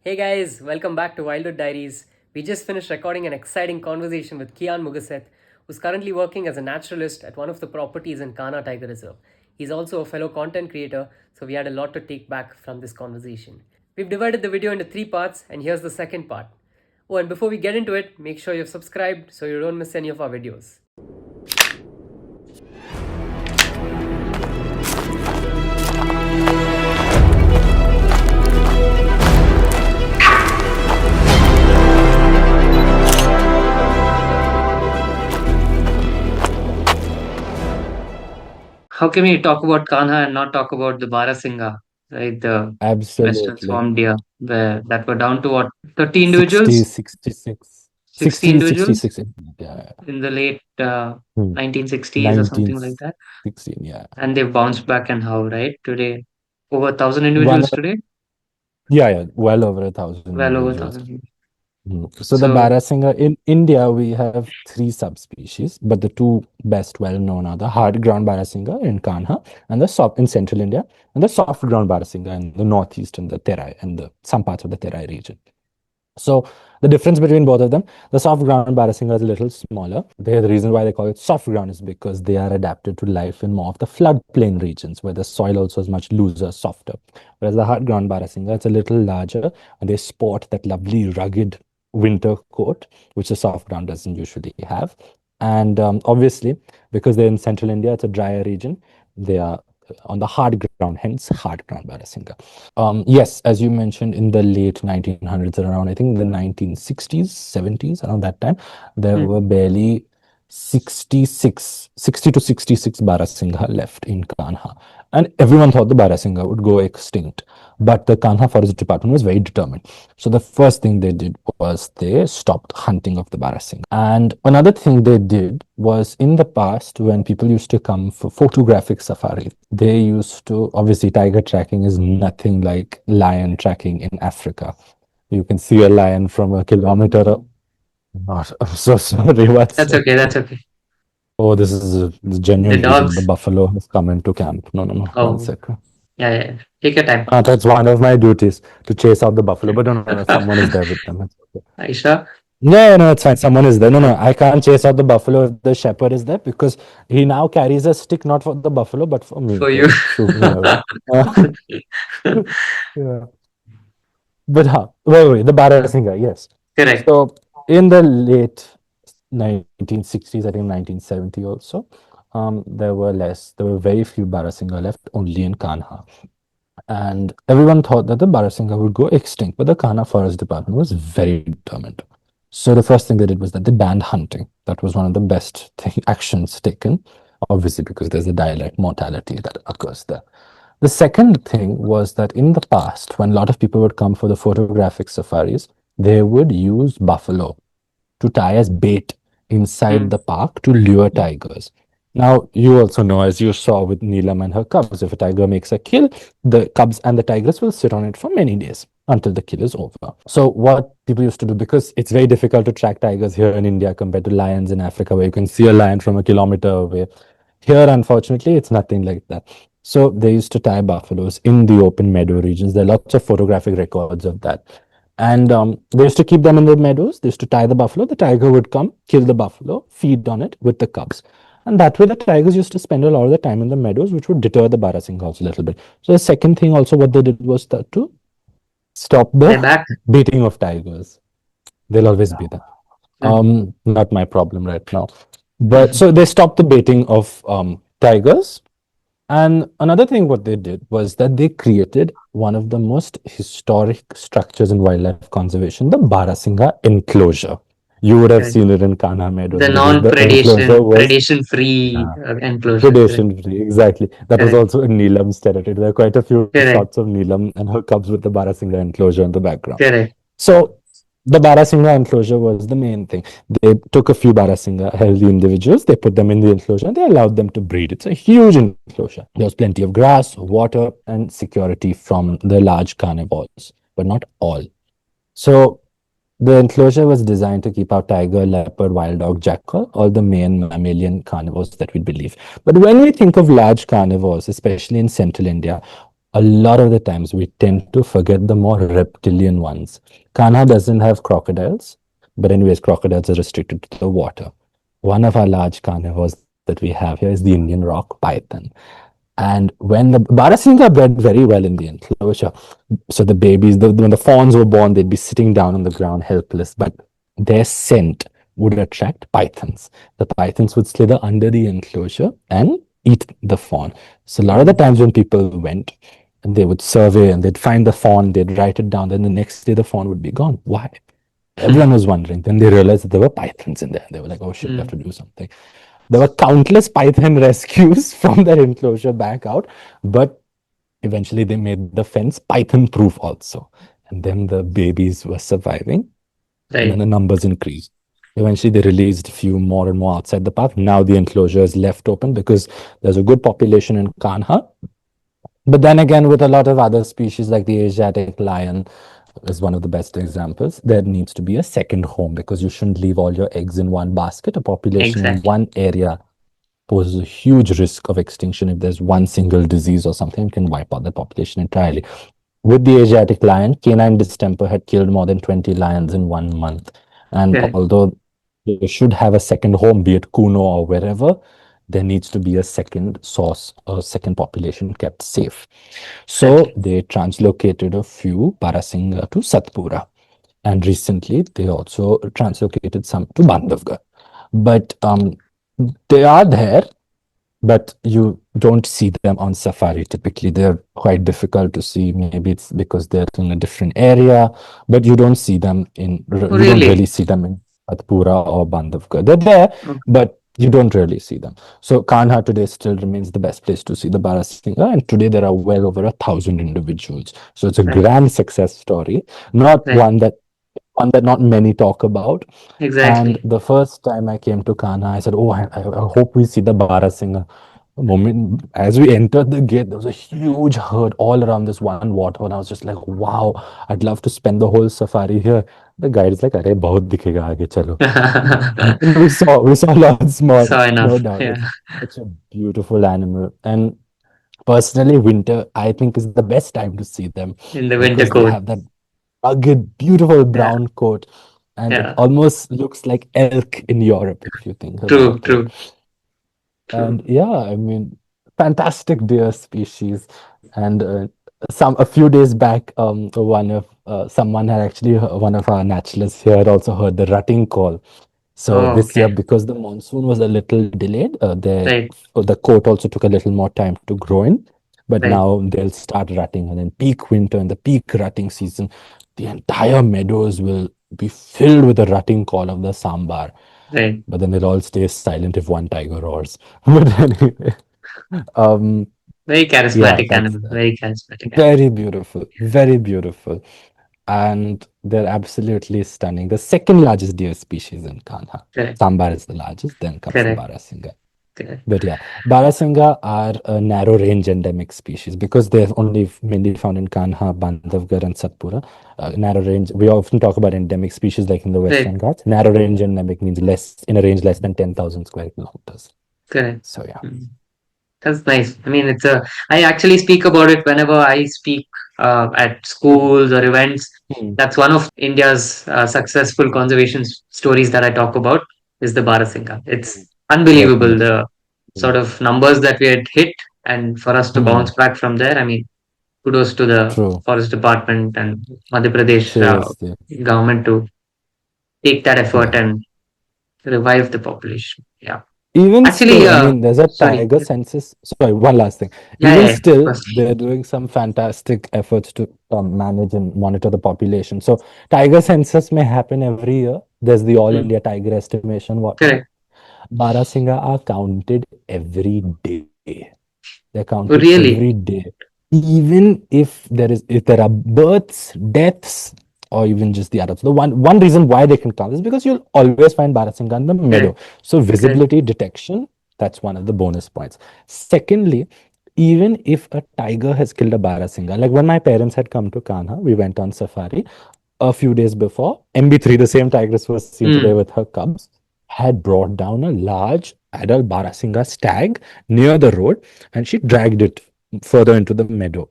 Hey guys, welcome back to Wildhood Diaries. We just finished recording an exciting conversation with Kiyan Mugaseth, who's currently working as a naturalist at one of the properties in Kanha Tiger Reserve. He's also a fellow content creator, so we had a lot to take back from this conversation. We've divided the video into three parts, and here's the second part. Oh, and before we get into it, make sure you've subscribed so you don't miss any of our videos. How can we talk about Kanha and not talk about the Barasingha, right? The Western Absolutely. swarm deer, that were down to what, 30 60, individuals? 66. 60 60, individuals 66. Yeah. in the late Hmm. 1960s or something like that. 1916, yeah. And they've bounced back and how, right? Today, over 1,000 One, individuals today? yeah, well over 1,000 Well over individuals. 1,000. So the So, Barasingha in India, we have three subspecies, but the two best well-known are the hard ground Barasingha in Kanha and the soft in central India, and the soft ground Barasingha in the northeast and the Terai and the some parts of the Terai region. So the difference between both of them, the soft ground Barasingha is a little smaller. The reason why they call it soft ground is because they are adapted to life in more of the floodplain regions where the soil also is much looser, softer. Whereas the hard ground Barasingha, it's a little larger and they sport that lovely rugged winter coat, which the soft ground doesn't usually have. And obviously, because they're in central India, it's a drier region. They are on the hard ground, hence hard ground Barasingha. Yes, as you mentioned, in the late 1900s, around I think the 1960s, 70s, around that time, there hmm, were barely 60 to 66 Barasingha left in Kanha. And everyone thought the Barasingha would go extinct. But the Kanha Forest Department was very determined. So the first thing they did was they stopped hunting of the Barasingha. And another thing they did was in the past, when people used to come for photographic safari, they used to, obviously, tiger tracking is nothing like lion tracking in Africa. You can see a lion from a kilometer. I'm so sorry. What's that's that? okay. That's okay. Oh, this is a The genuine reason. The dogs. buffalo has come into camp. No, no, no. One Oh, second. yeah, yeah, yeah. Take your time. That's one of my duties to chase out the buffalo. But no, no, no. Someone is there with them. It's okay. Aisha, No, no, it's fine. Someone is there. No, no. I can't chase out the buffalo if the shepherd is there because he now carries a stick not for the buffalo but for me for you. to shoot me away. Yeah. But wait, the Barasingha, yes. Correct. So in the late 1960s, I think 1970 also, there were very few Barasingha left, only in Kanha. And everyone thought that the Barasingha would go extinct, but the Kanha Forest Department was very determined. So the first thing they did was that they banned hunting. That was one of the best actions taken, obviously because there's a dialect mortality that occurs there. The second thing was that in the past, when a lot of people would come for the photographic safaris, they would use buffalo to tie as bait inside Hmm. the park to lure tigers. Now, you also know, as you saw with Neelam and her cubs, if a tiger makes a kill, the cubs and the tigers will sit on it for many days until the kill is over. So, what people used to do, because it's very difficult to track tigers here in India compared to lions in Africa, where you can see a lion from a kilometer away. Here, unfortunately, it's nothing like that. So, they used to tie buffaloes in the open meadow regions. There are lots of photographic records of that. And they used to keep them in the meadows. They used to tie the buffalo. The tiger would come, kill the buffalo, feed on it with the cubs. And that way, the tigers used to spend a lot of the time in the meadows, which would deter the Barasinghas a little bit. So, the second thing also, what they did was that to stop They're the back. beating of tigers. They'll always be there. Hmm. Not my problem right now. But so they stopped the baiting of tigers. And another thing, what they did was that they created one of the most historic structures in wildlife conservation, the Barasingha enclosure. You would have Correct. seen it in Kanha Meadows The because the enclosure was predation free uh, enclosure. Correct. predation free. Exactly. That was Correct. also in Neelam's territory. There are quite a few Correct. shots of Neelam and her cubs with the Barasingha enclosure in the background. Correct. So the Barasingha enclosure was the main thing. They took a few Barasingha healthy individuals, they put them in the enclosure, and they allowed them to breed. It's a huge enclosure. There was plenty of grass, water, and security from the large carnivores, but not all. So the enclosure was designed to keep out tiger, leopard, wild dog, jackal, all the main mammalian carnivores that we believe. But when we think of large carnivores, especially in central India, a lot of the times we tend to forget the more reptilian ones. Kanha doesn't have crocodiles, but anyways, crocodiles are restricted to the water. One of our large carnivores that we have here is the Indian rock python. And when the Barasingha bred very well in the enclosure, so the babies, when the fawns were born, they'd be sitting down on the ground helpless, but their scent would attract pythons. The pythons would slither under the enclosure and eat the fawn. So a lot of the times when people went, and they would survey and they'd find the fawn, they'd write it down, then the next day the fawn would be gone. Why? Everyone was wondering. Then they realized that there were pythons in there. They were like, oh shit, we have to do something. There were countless python rescues from that enclosure back out, but eventually they made the fence python proof also. And then the babies were surviving, and then Right. the numbers increased. Eventually, they released a few more and more outside the park. Now the enclosure is left open because there's a good population in Kanha. But then again, with a lot of other species like the Asiatic lion is one of the best examples, there needs to be a second home because you shouldn't leave all your eggs in one basket. A population in Exactly. one area poses a huge risk of extinction. If there's one single disease or something, it can wipe out the population entirely. With the Asiatic lion, canine distemper had killed more than 20 lions in 1 month. And Correct. although they should have a second home, be it Kuno or wherever, there needs to be a second source, a second population kept safe. So Exactly. they translocated a few Barasingha to Satpura. And recently, they also translocated some to Bandhavgarh. But they are there, but you don't see them on safari typically. They're quite difficult to see. Maybe it's because they're in a different area, but you don't see them Oh, you don't really really? see them in Satpura or Bandhavgarh. They're there, Okay. but you don't really see them. So Kanha today still remains the best place to see the Barasingha, and today there are well over 1,000 individuals. So it's a Right. grand success story, not Right. one that not many talk about. And Exactly. the first time I came to Kanha, I said, "Oh, I hope we see the Barasingha." The moment as we entered the gate, there was a huge herd all around this one water, and I was just like, "Wow, I'd love to spend the whole safari here." The guide is like, "Arey, bahut dikhega aage, chalo." And we saw lots more, So no enough. doubt. Yeah. It's such a beautiful animal, and personally, winter I think is the best time to see them In the winter because they coat. have that rugged, beautiful Yeah. brown coat, and it Yeah. almost looks like elk in Europe if you think True. about it. True. And True. yeah, I mean, fantastic deer species. And a few days back, one of someone had actually one of our naturalists here had also heard the rutting call. So Oh, this year, okay. because the monsoon was a little delayed, Right. the coat also took a little more time to grow in. But Right. now they'll start rutting, and then peak winter and the peak rutting season, the entire meadows will be filled with the rutting call of the sambar. Right. But then they'll all stay silent if one tiger roars. But anyway, um, Very yeah, charismatic that's animal. Very charismatic animal. very beautiful, very beautiful. And they're absolutely stunning. The second largest deer species in Kanha. Correct. Sambar is the largest, then comes the Correct. Barasingha. Correct. But yeah, Barasingha are a narrow range endemic species because they're only mainly found in Kanha, Bandhavgarh, and Satpura. Narrow range, we often talk about endemic species like in the Right. Western Ghats. Narrow range endemic means less in a range less than 10,000 square kilometers. Correct. So yeah. Mm. That's nice. I mean, I actually speak about it whenever I speak at schools or events. Hmm. That's one of India's successful conservation stories that I talk about is the Barasingha. It's unbelievable Definitely. the sort of numbers that we had hit, and for us to bounce Hmm. back from there. I mean, kudos to the True. forest department and Madhya Pradesh Seriously. government to take that effort Yeah. and revive the population. Yeah. Even Actually, still, I mean, there's a sorry. tiger census. Sorry, one last thing. Yeah, Even yeah, yeah, of still, course. they're doing some fantastic efforts to manage and monitor the population. So, tiger census may happen every year. There's the All Mm, India Tiger Estimation, whatnot. correct. Barasingha are counted every day. They're Oh, counted really? every day. Even if there are births, deaths, or even just the adults. The one reason why they can count is because you'll always find Barasingha in the meadow. Correct. So Correct. visibility detection, that's one of the bonus points. Secondly, even if a tiger has killed a Barasingha, like when my parents had come to Kanha, we went on safari a few days before. MB3, the same tigress was seen today Mm, with her cubs, had brought down a large adult Barasingha stag near the road, and she dragged it further into the meadow.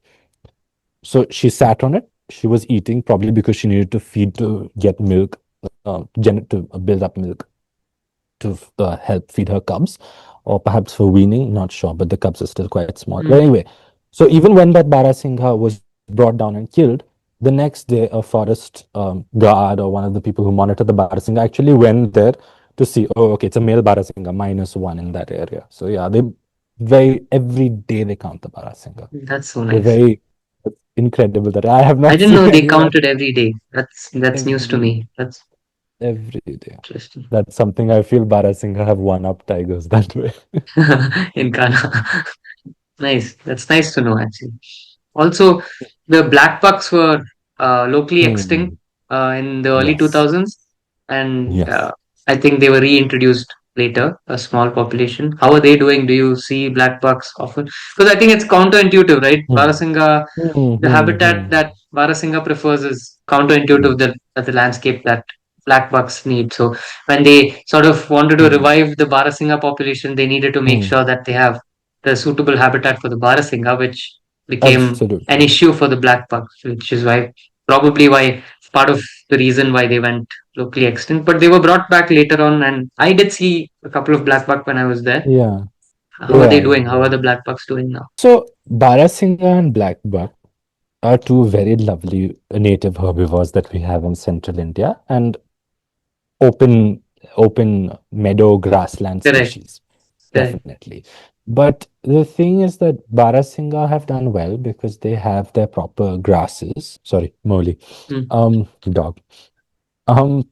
So she sat on it. She was eating probably because she needed to feed to get milk, to build up milk to help feed her cubs, or perhaps for weaning, not sure, but the cubs are still quite small. But Mm. anyway, so even when that Barasingha was brought down and killed, the next day a forest guard or one of the people who monitor the Barasingha actually went there to see, oh, okay, it's a male Barasingha, -1 in that area. So yeah, they every day they count the Barasingha. That's so They're nice. very incredible that I have I not didn't seen know they anyone counted every day. That's news to every me. That's every day. interesting. That's something I feel Barasingha have one up tigers that way. In Ghana. Nice. That's nice to know, actually. Also, the black bucks were locally extinct Hmm. in the early Yes. 2000s, and Yes. I think they were reintroduced later, a small population. How are they doing? Do you see black bucks often? Because I think it's counterintuitive, right? Hmm. Barasingha, Hmm. the Hmm. habitat Hmm. that Barasingha prefers is counterintuitive that the landscape that black bucks need. So when they sort of wanted to Hmm. revive the Barasingha population, they needed to make Hmm. sure that they have the suitable habitat for the Barasingha, which became an Absolutely. issue for the black bucks, which is why probably why part of the reason why they went locally extinct. But they were brought back later on, and I did see a couple of black buck when I was there. Yeah. How are they Yeah. Yeah. doing? How are Yeah. the black bucks doing now? So Barasingha and blackbuck are two very lovely native herbivores that we have in central India and open meadow grassland Correct, species. correct. Definitely. But the thing is that Barasingha have done well because they have their proper grasses. Sorry, Molly. Mm, Dog. Um,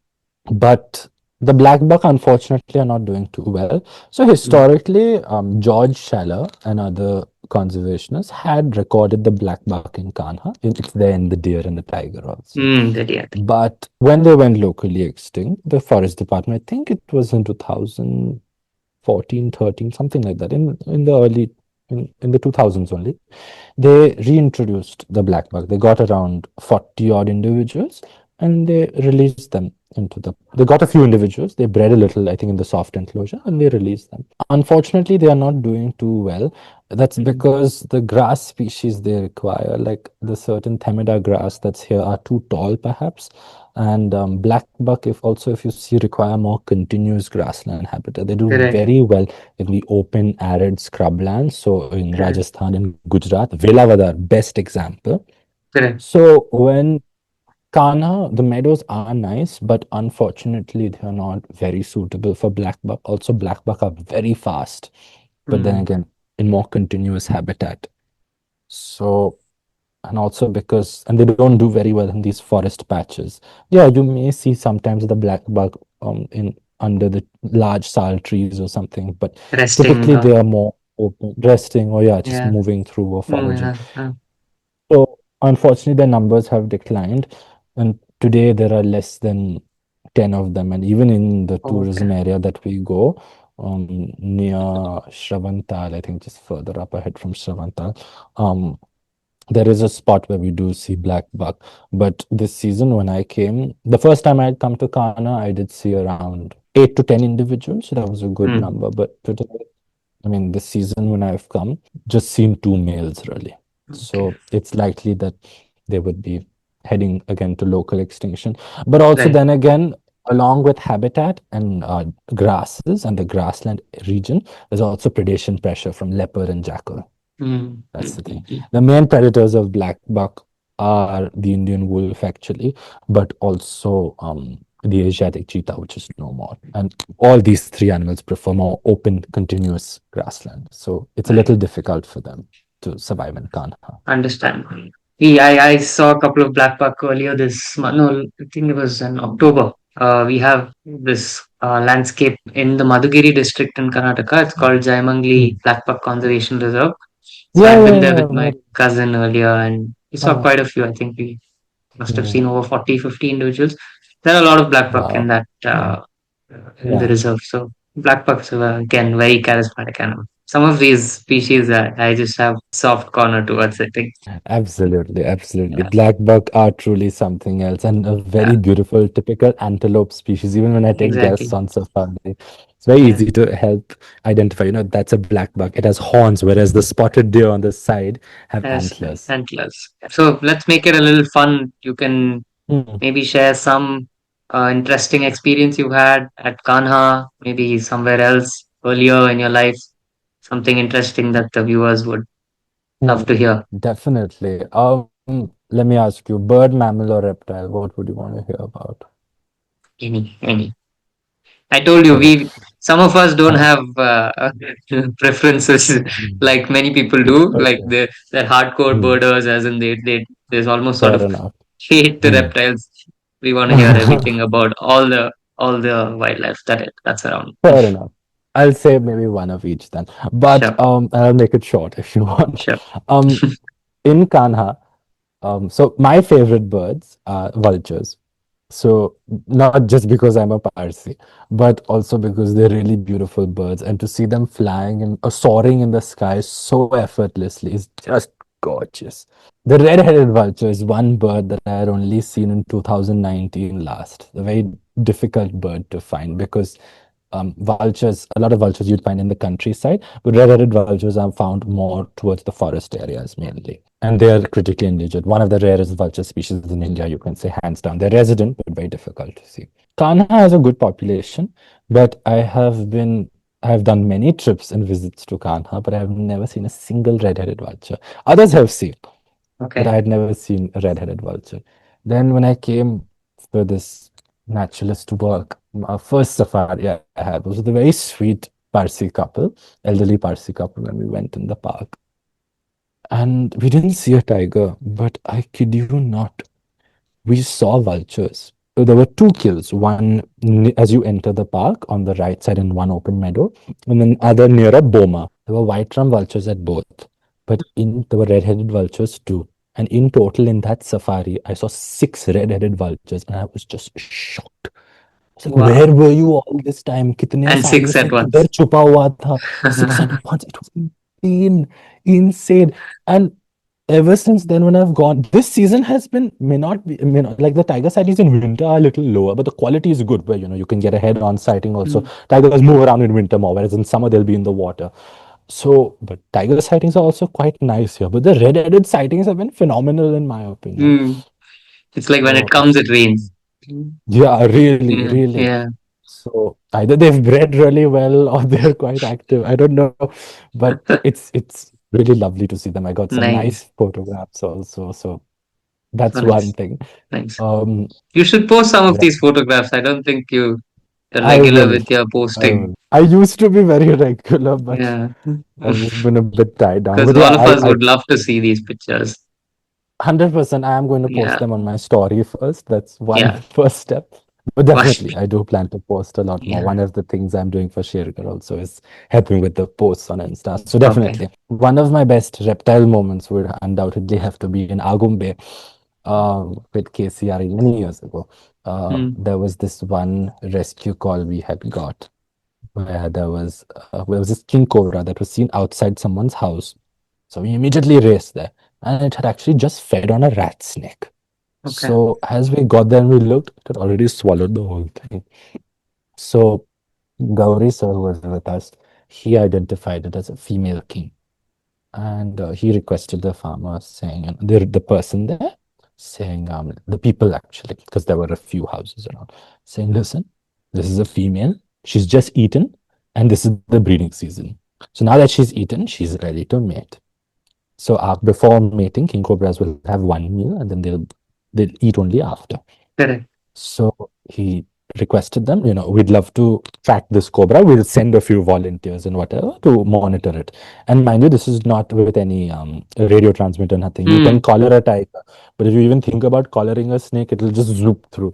but the black buck unfortunately are not doing too well. So mm, historically, George Schaller and other conservationists had recorded the black buck in Kanha. It's there in the deer and the tiger also. that, yeah. But when they went locally extinct, the forest department, I think it was in 2014, 13, something like that, in the early in the 2000s only, they reintroduced the black buck. They got around 40 odd individuals and they released them into they got a few individuals. They bred a little, I think, in the soft enclosure and they released them. Unfortunately, they are not doing too well. That's Mm, because the grass species they require, like the certain Themida grass that's here, are too tall, perhaps. And black buck, if you see, require more continuous grassland habitat. They do correct, very well in the open, arid scrublands. So in correct, Rajasthan and Gujarat, Velavadar, best example. correct. So when Kanha, the meadows are nice, but unfortunately, they are not very suitable for black buck. Also, black buck are very fast, but then Mm, again, in more continuous habitat. So, and also because, and they don't do very well in these forest patches. Yeah, you may see sometimes the black buck in under the large sal trees or something, but resting. typically they are more open, resting, or yeah, just Yeah. moving through or foraging. Yeah. So unfortunately, their numbers have declined, and today there are less than 10 of them. And even in the Okay. tourism area that we go, near Shravantal, I think just further up ahead from Shravantal, there is a spot where we do see black buck. But this season, when I came, the first time I had come to Kanha, I did see around 8 to 10 individuals. So that was a good Mm, number. But today, I mean, this season when I've come, just seen two males really. okay. So it's likely that they would be heading again to local extinction. But also, Right. then again, along with habitat and grasses and the grassland region, there's also predation pressure from leopard and jackal. That's the thing. The main predators of black buck are the Indian wolf, actually, but also the Asiatic cheetah, which is no more. And all these three animals prefer more open, continuous grassland. So it's a Right. little difficult for them to survive in Kanha. Understand. I saw a couple of black buck earlier this month. No, I think it was in October. We have this landscape in the Madhugiri district in Karnataka. It's called Jaimangli Hmm. Black Buck Conservation Reserve. So Yeah, I'd yeah, been there yeah. with my cousin earlier and we saw Uh, quite a few. I think we must have yeah. seen over 40, 50 individuals. There are a lot of black buck Wow. in the Yeah. reserve. So black bucks are again very charismatic animal. some of these species, I just have soft corner towards, I think. Absolutely, absolutely. Yeah, Black buck are truly something else and a very yeah, beautiful, typical antelope species. Even when I take guests exactly. on safari, it's very Yeah, easy to help identify, that's a black buck. It has horns, whereas the spotted deer on the side have has antlers. antlers. So let's make it a little fun. You can Mm, maybe share some interesting experience you had at Kanha, maybe somewhere else earlier in your life. Something interesting that the viewers would love to mm, hear. definitely. Let me ask you, bird, mammal, or reptile? What would you want to hear about? Any. I told you, Okay. we some of us don't Uh, have preferences like many people do. Like okay. they're hardcore Mm, birders, as in they there's almost sort fair of enough. hate the Mm. reptiles. We want to hear everything about all the wildlife that's around. Fair enough. I'll say maybe one of each then. But Sure, I'll make it short if you want. sure. Um, in Kanha, so my favorite birds are vultures. So not just because I'm a Parsi, but also because they're really beautiful birds, and to see them flying and soaring in the sky so effortlessly is just gorgeous. The red-headed vulture is one bird that I had only seen in 2019 last. A very difficult bird to find because vultures, a lot of vultures you'd find in the countryside, but red-headed vultures are found more towards the forest areas mainly. And they are critically endangered. One of the rarest vulture species in India, you can say, hands down. They're resident, but very difficult to see. Kanha has a good population, but I have done many trips and visits to Kanha, but I have never seen a single red-headed vulture. Others have seen, but I Okay, had never seen a red-headed vulture. Then when I came for this naturalist work, my first safari I had was with a very sweet Parsi couple, elderly Parsi couple, when we went in the park. And we didn't see a tiger, but I kid you not, we saw vultures. There were two kills, one as you enter the park on the right side in one open meadow, and then other near a boma. There were white-rum vultures at both, but in there were red-headed vultures too. And in total, in that safari, I saw six red-headed vultures, and I was just shocked. I was like, wow. where were you all this time? कितने And सालों six से at किधर once. छुपा हुआ था? Six at once. It was insane, insane. And ever since then, when I've gone, this season has been may not like the tiger sightings in winter are a little lower, but the quality is good. Where you can get a head-on sighting also. Mm. Tigers move around in winter more, whereas in summer they'll be in the water. So, but tiger sightings are also quite nice here. But the red-headed sightings have been phenomenal in my opinion. Mm. It's like when it So, comes, it rains. Mm. yeah, really, Yeah, really. yeah. So either they've bred really well or they're quite active. I don't know, but it's really lovely to see them. I got some Nice. nice photographs also. So that's Oh, one nice. thing. Nice. Um, You should post some of yeah, these photographs. I don't think you're I regular will. with your I posting. will. I used to be very regular, but Yeah. I've just been a bit tied down. Because But yeah, all of us would love to see these pictures. 100% I am going to post Yeah. them on my story first. That's one Yeah. first step. But Why? definitely, I do plan to post a lot more. Yeah. One of the things I'm doing for Sharekar also is helping with the posts on Insta. So Okay. definitely, one of my best reptile moments would undoubtedly have to be in Agumbe with KCR many years ago. Mm. There was this one rescue call we had got where there was this king cobra that was seen outside someone's house. So we immediately raced there, and it had actually just fed on a rat snake. Okay. So as we got there and we looked, it had already swallowed the whole thing. So Gauri sir, who was with us, he identified it as a female king, and he requested the farmer saying, and the person there saying, the people actually, because there were a few houses around, saying, listen, this is a female. She's just eaten, and this is the breeding season. So now that she's eaten, she's ready to mate. So before mating, king cobras will have one meal, and then they'll eat only after. Correct. So he requested them, we'd love to track this cobra. We'll send a few volunteers and whatever to monitor it. And mind you, this is not with any radio transmitter, nothing. You can Mm. collar a tiger, but if you even think about collaring a snake, it'll just zoop through.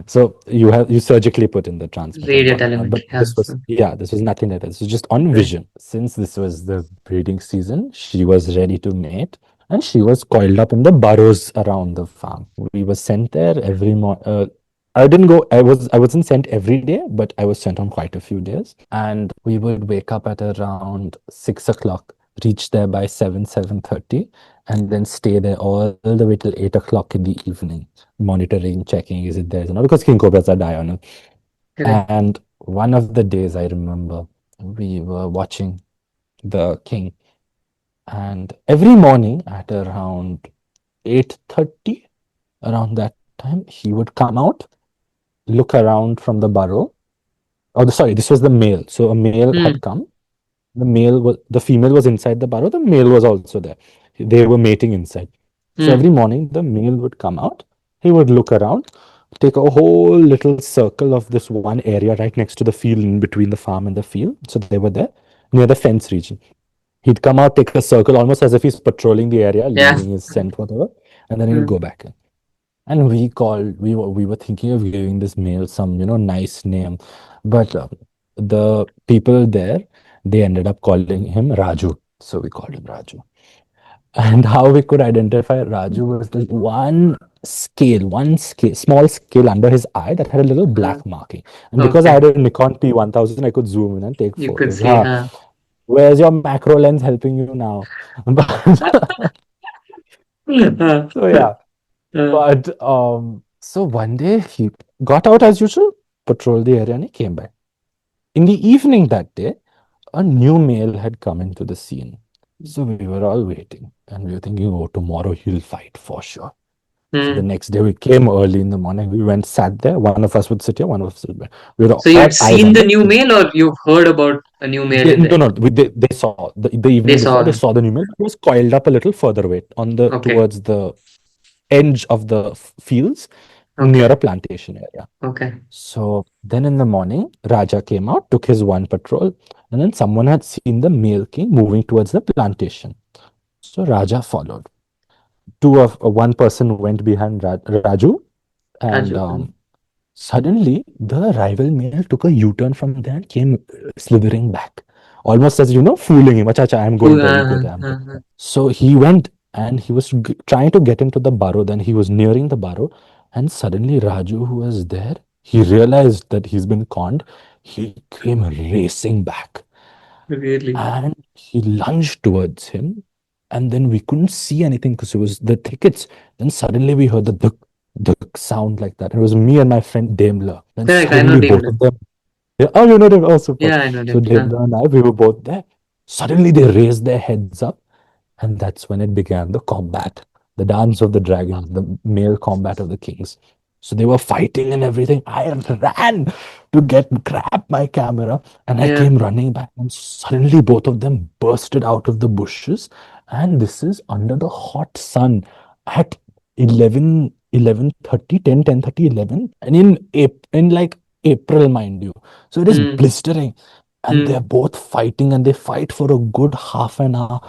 So you surgically put in the transmitter and Radiant whatnot. element. But Yeah. this was nothing like that. This was just on Correct. vision. Since this was the breeding season, she was ready to mate. And she was coiled up in the burrows around the farm. We were sent there every morning. I didn't go. I wasn't sent every day, but I was sent on quite a few days. And we would wake up at around 6 o'clock, reach there by 7:30, and then stay there all the way till 8 o'clock in the evening, monitoring, checking is it there, because king cobras are diurnal. Correct. And one of the days I remember we were watching the king, and every morning at around 8:30, around that time, he would come out, look around from the burrow. Oh, sorry, this was the male. So a male had Mm, come. The female was inside the burrow. The male was also there. They were mating inside. So every mm, morning, the male would come out. He would look around, take a whole little circle of this one area right next to the field, in between the farm and the field. So they were there near the fence region. He'd come out, take a circle, almost as if he's patrolling the area, yeah. leaving his scent, whatever, and then he'll Mm, go back in. And we were thinking of giving this male some, nice name, but the people there, they ended up calling him Raju. So we called him Raju. And how we could identify Raju was this small scale under his eye that had a little uh, black marking. And because I okay. had a Nikon T1000, I could zoom in and take You could photos. see, Ha, huh? where's your macro lens helping you now? But, so yeah. Uh, But so one day he got out as usual, patrolled the area, and he came back. In the evening that day, a new male had come into the scene. So we were all waiting, and we were thinking, oh, tomorrow he'll fight for sure. So the mm. next day we came early in the morning. We went, sat there. One of us would sit here, one of us would be. We were So you all had eyes seen on the him. new male, or you've heard about a new male They, in no, there? no, they saw the They evening before. saw They him. saw the new male. He was coiled up a little further away on the Okay. towards the edge of the fields near a Okay. plantation area. Okay. So then in the morning, Raja came out, took his one patrol, and then someone had seen the male king moving towards the plantation. So Raja followed. One person went behind Raju, and Raju. Mm. suddenly the rival male took a U-turn from there and came slithering back, almost as fooling him. Acha, acha, I'm Who, good there, I'm good there, I'm good. uh. So he went and he was trying to get into the burrow. Then he was nearing the burrow, and suddenly Raju, who was there, he realized that he's been conned. He came racing back Really? and he lunged towards him. And then we couldn't see anything because it was the thickets. Then suddenly we heard the duk sound like that. It was me and my friend Daimler. Then Correct. I know suddenly both Daimler. of them, yeah, oh, you know them. Oh, super. Yeah, I know So Daimler. Daimler and I, we were both there. Suddenly they raised their heads up, and that's when it began, the combat, the dance of the dragons, the male combat of the kings. So they were fighting and everything. I ran to grab my camera, and I Yeah. came running back. And suddenly both of them bursted out of the bushes. And this is under the hot sun at 11:30, 10:30, 11, and in like April, mind you. So it is Mm, blistering, and they're mm. both fighting, and they fight for a good half an hour,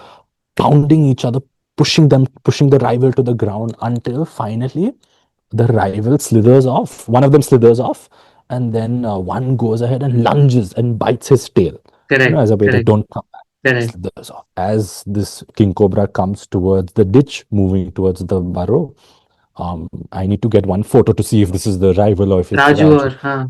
pounding each other, pushing the rival to the ground until finally the rival slithers off. One of them slithers off, and then one goes ahead and lunges and bites his tail, Correct. as a way that Correct. don't come back. Correct. Slithers off. As this king cobra comes towards the ditch, moving towards the burrow, I need to get one photo to see if this is the rival or if it's Raju or, Raju. huh.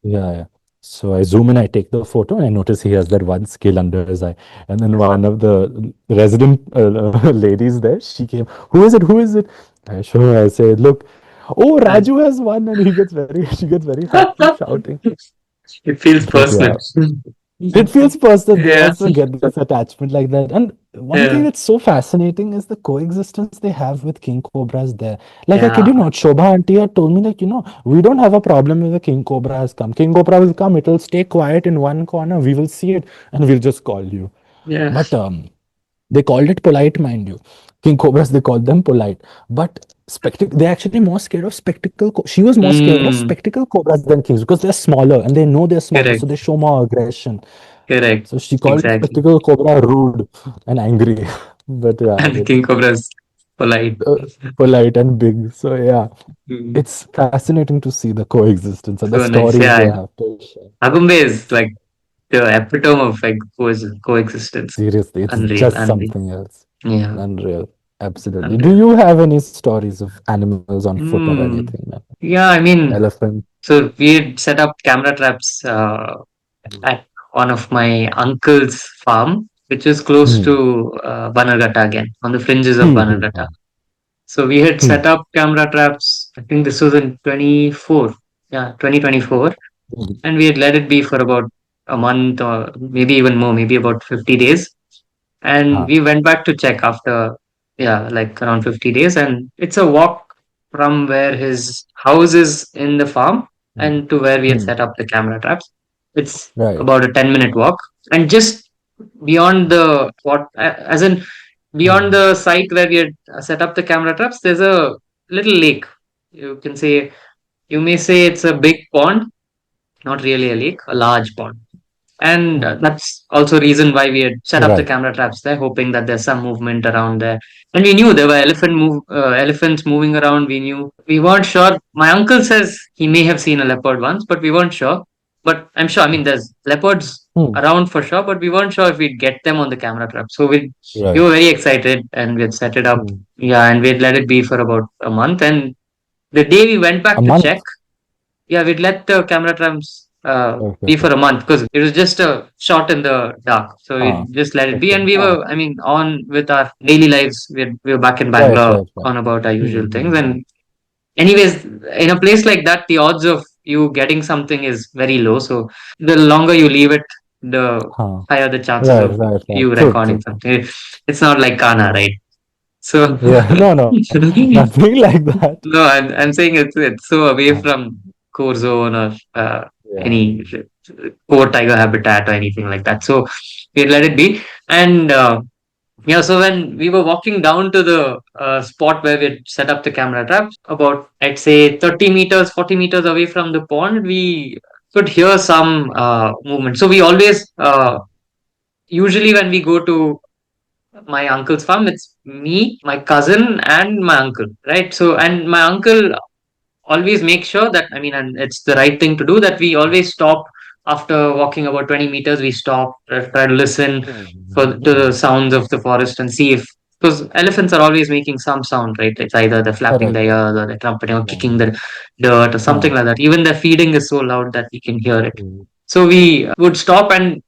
Yeah, yeah. So I zoom in, I take the photo, and I notice he has that one scale under his eye. And then one of the resident ladies there, she came, who is it? Who is it? I show her, I say, look, oh, Raju. Raju has won, and she gets very happy, shouting. It feels But personal. yeah, it feels personal. They Yeah. also get this attachment like that. And one thing Yeah. that's so fascinating is the coexistence they have with king cobras there. Like, I kid Yeah. you not, Shobha auntie had told me, like, we don't have a problem if a king cobra has come. King cobra will come, it'll stay quiet in one corner, we will see it, and we'll just call you. Yeah. But they called it polite, mind you. King cobras, they called them polite. But they're actually more scared of she was more scared of Mm. spectacle cobras than kings because they're smaller and they know they're smaller, so Correct. they show more aggression. Correct. So she called Exactly. spectacle cobra rude and angry. But yeah, And the king cobra is polite. uh, polite and big. So yeah, Mm. it's fascinating to see the coexistence and the So nice. stories they Yeah. have to share. Agumbe is like the epitome of like coexistence. Seriously, it's Unreal. just Unreal. something else. Yeah. Unreal. Absolutely. Do Unreal. you have any stories of animals on foot or Hmm. anything, man? Yeah, I mean, Elephant? so we had set up camera traps at one of my uncle's farm, which is close to Hmm. Bannerghatta again, on the fringes of Hmm. Hmm. Bannerghatta. So we had Hmm. set up camera traps. I think this was in 24. Yeah, 2024. Hmm. And we had let it be for about a month or maybe even more, maybe about 50 days. And Huh. we went back to check after, yeah, like around 50 days. And it's a walk from where his house is in the farm Hmm. and to where we had Hmm. set up the camera traps. It's Right. about a 10-minute walk. And just beyond the, what, as in beyond Hmm. the site where we had set up the camera traps, there's a little lake. You can say, you may say it's a big pond, not really a lake, a large pond. And Hmm. that's also reason why we had set up the Right. camera traps there, hoping that there's some movement around there. And we knew there were elephants moving around. We knew, we weren't sure. My uncle says he may have seen a leopard once, but we weren't sure. But I'm sure. I mean, there's leopards Hmm. around for sure, but we weren't sure if we'd get them on the camera trap. So we Right. were very excited, and we had set it up. Hmm. Yeah, and we had let it be for about a month. And the day we went A back to check, month. yeah, we'd let the camera traps Okay. be for Okay. a month because it was just a shot in the dark. So we Huh. just let it be, Okay. and we Huh. were, I mean, on with our daily lives. We were back in Right. Bangalore Right. Right. on about our Hmm. usual things. Hmm. And anyways, in a place like that, the odds of you getting something is very low. So the longer you leave it, the Huh. higher the chances Right. of Right. Right. you True. recording True. something. It's not like Kanha, Yeah. right? So Yeah. No. No. Nothing like that. no, I'm saying it's so away Huh. from core zone or Yeah. any core tiger habitat or anything like that. So we let it be. And yeah, so when we were walking down to the spot where we had set up the camera traps, about I'd say 30 meters, 40 meters away from the pond, we could hear some movement. So we always, usually when we go to my uncle's farm, it's me, my cousin, and my uncle, right? So, and my uncle always make sure that, I mean, and it's the right thing to do, that we always stop after walking about 20 meters. We stop, try to listen Hmm. for to the Hmm. sounds of the forest and see if, because elephants are always making some sound, right? It's either they're flapping Correct. their Correct. ears or they're trumpeting or Yeah. kicking the dirt or something Huh. like that. Even their feeding is so loud that we can hear it. Hmm. So we would stop, and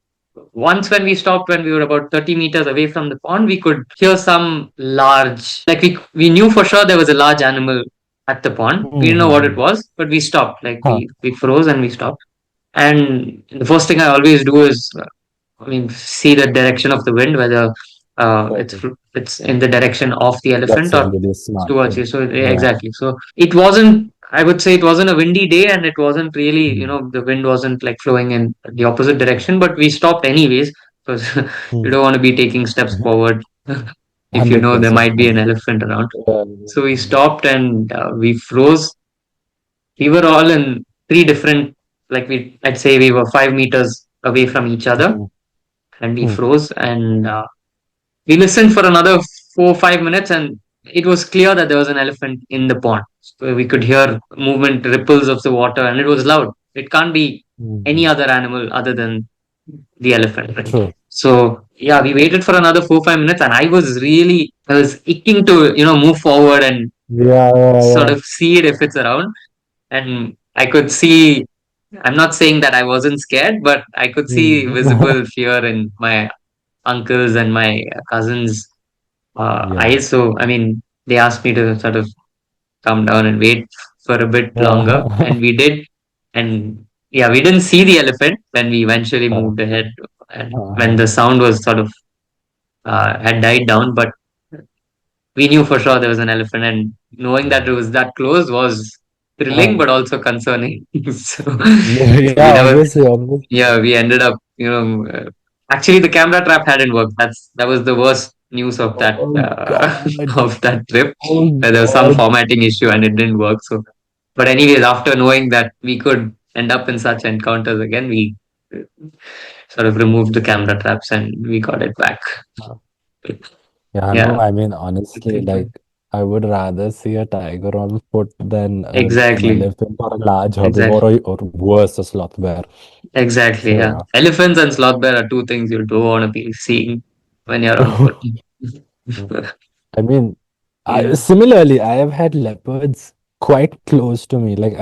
once when we stopped, when we were about 30 meters away from the pond, we could hear some large, like we knew for sure there was a large animal at the pond. We Hmm. didn't know Hmm. what it Hmm. was, but we stopped. Like Huh. we froze and we stopped. And the first thing I always do is, I mean, see the direction of the wind, whether Okay. it's in the direction of the That's elephant a or really smart towards you. thing. So yeah, Yeah. exactly. So it wasn't. I would say it wasn't a windy day, and it wasn't really. Hmm. The wind wasn't like flowing in the opposite direction. But we stopped anyways because you Hmm. don't want to be taking steps forward if you know there 100%. might be an elephant around. Yeah. So we stopped and we froze. We were all in three different. Like I'd say we were 5 meters away from each other, Hmm. and we Hmm. froze. And we listened for another 4 or 5 minutes, and it was clear that there was an elephant in the pond. So we could hear movement, ripples of the water, and it was loud. It can't be any Hmm. other animal other than the elephant, right? True. So yeah, we waited for another 4 or 5 minutes, and I was itching to move forward and Yeah. Yeah. sort Yeah. of see it if it's around. And I could see. I'm not saying that I wasn't scared, but I could see Hmm. visible fear in my uncles and my cousins Yeah. eyes. So, I mean, they asked me to sort of come down and wait for a bit longer, and we did. And yeah, we didn't see the elephant when we eventually Uh, moved ahead, and when uh, the sound was sort of had died down. But we knew for sure there was an elephant, and knowing that it yeah. was that close was thrilling, Uh, but also concerning. So, yeah. we never, Obviously. Obviously. yeah, we ended up, actually the camera trap hadn't worked. That was the worst news of that Oh God. of that trip. Oh There was some God. formatting issue and it didn't work. So, but anyways, after knowing that we could end up in such encounters again, we sort of removed the camera traps and we got it back. Yeah. No. Yeah, I mean, honestly, like I would rather see a tiger on foot than an exactly, elephant or a large exactly, herbivore, or worse, a sloth bear. exactly. So Yeah, yeah. elephants and sloth bear are two things you don't want to be seeing when you're on foot. I mean, Yeah. similarly, I have had leopards. quite close to me. Like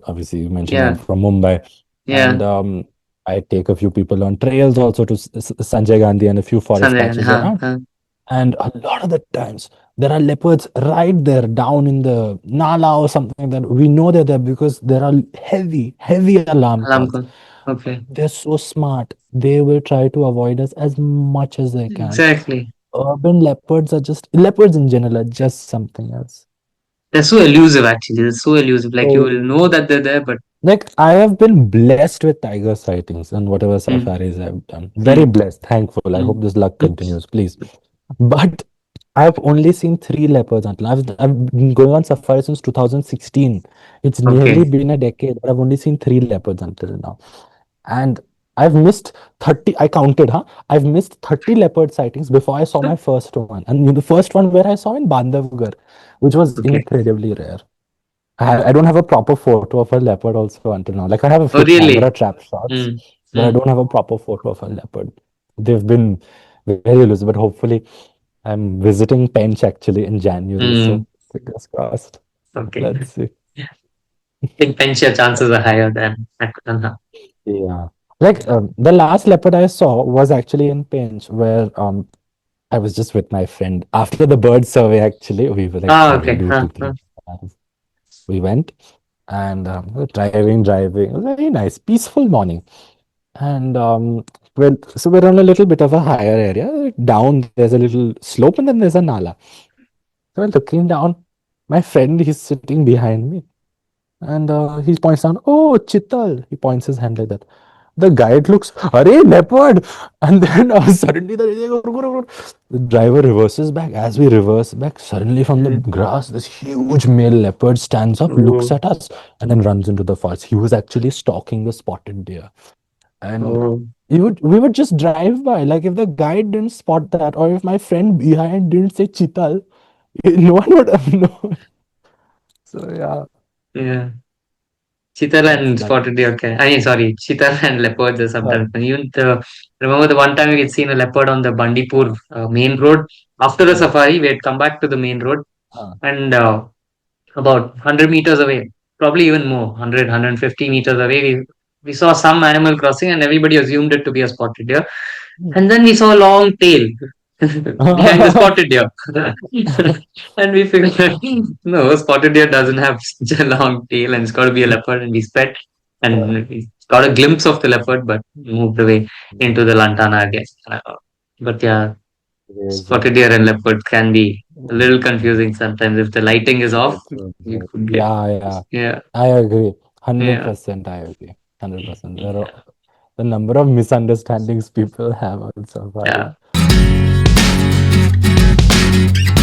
obviously you mentioned I'm Yeah, from Mumbai, yeah. and I take a few people on trails also to Sanjay Gandhi and a few forest Sunday, patches around. And a lot of the times there are leopards right there down in the nala or something that we know they're there because there are heavy alarm alarm calls. call. Okay, They're so smart. They will try to avoid us as much as they can. exactly. Urban leopards are just leopards in general are just something else. They're so elusive, actually. They're so elusive. Like you So will know that they're there, but like I have been blessed with tiger sightings and whatever mm, safaris I've done. Very mm, blessed, thankful. I hope mm. this luck continues, please. But I've only seen three leopards until I've been going on safari since 2016. It's nearly Okay, been a decade, but I've only seen three leopards until now. And I've missed 30, I counted, huh? I've missed 30 leopard sightings before I saw my first one. And the first one where I saw in Bandhavgarh, which was okay. incredibly rare. I don't have a proper photo of a leopard also until now. Like I have a Oh, few camera really? trap shots, Mm, but I mm, don't have a proper photo of a leopard. They've been very elusive, but hopefully I'm visiting Pench actually in January, mm. so fingers crossed. Okay. Let's see. I think pension chances are higher than at Kanha. Yeah. Like the last leopard I saw was actually in Pench, where I was just with my friend after the bird survey. Actually, we were like, Ah, "What do we okay. do? Huh, Two, three." huh. We went and we were driving. It was a very nice, peaceful morning. And we're on a little bit of a higher area. Down there's a little slope, and then there's a nala. So we're looking down. My friend, he's sitting behind me. And he points down, oh, Chital. He points his hand like that. The guide looks, Arey, leopard. And then suddenly the driver reverses back. As we reverse back, suddenly from the Mm. grass, this huge male leopard stands up, looks Oh, at us, and then runs into the forest. He was actually stalking the spotted deer. And oh, we would just drive by. Like if the guide didn't spot that, or if my friend behind didn't say Chital, no one would have known. So yeah, yeah. Cheetal and that. spotted deer. Okay. I mean, sorry, cheetal and leopards are Uh, sometimes. And even remember the one time we had seen a leopard on the Bandipur main road after the uh, safari. We had come back to the main road, uh, and about 100 meters away, probably even more, 100, meters away, we saw some animal crossing, and everybody assumed it to be a spotted deer. And then we saw a long tail behind the spotted deer. And we figured, no, spotted deer doesn't have such a long tail, and it's got to be a leopard. And we sped and we got a glimpse of the leopard, but moved away into the lantana again. But yeah, spotted Crazy. deer and leopard can be a little confusing sometimes. If the lighting is off, It's so you good. could get, Yeah. yeah, I agree. yeah, 100% I agree. 100%. The number of misunderstandings people have on yeah. safari.